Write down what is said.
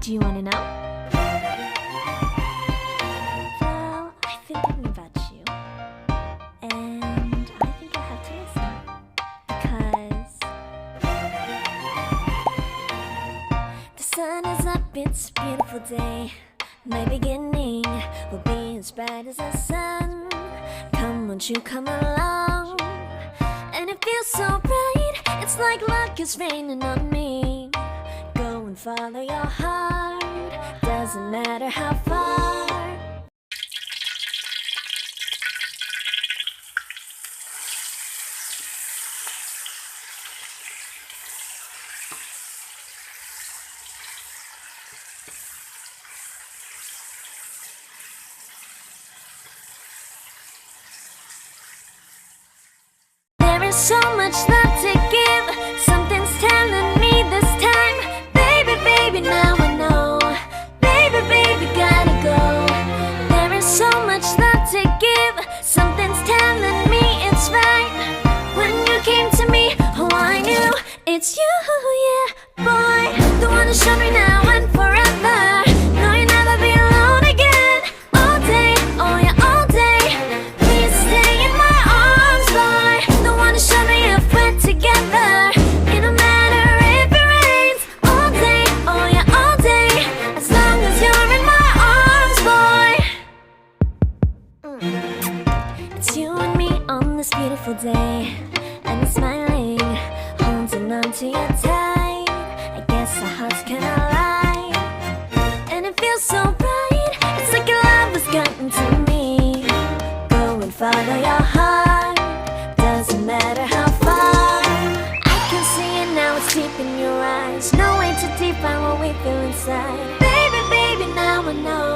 Do you want to know? Well, I've been thinking about you, and I think I have to listen, because the sun is up, it's a beautiful day. My beginning will be as bright as the sun. Come, won't you come along? And it feels so bright, it's like luck is raining on me. Go and follow your heart, doesn't matter how far. There is so much love to give, something's telling me this time. Baby, baby, now I know. Baby, baby, gotta go. There is so much love to give, something's telling me it's right. When you came to me, oh I knew it's you, yeah, boy. The one who showed me now and forever. No, you'll never be alone again. All day, oh yeah, all day. Please stay in my arms, boy. The one who showed me if we're together. It don't matter if it rains. All day, oh yeah, all day. As long as you're in my arms, boy. It's you and me on this beautiful day, and you're smiling, holding on to you tight. I guess our hearts can align, and it feels so bright. It's like your love has gotten to me. Go and follow your heart, doesn't matter how far. I can see it now, it's deep in your eyes. No way to define what we feel inside. Baby, baby, now I know.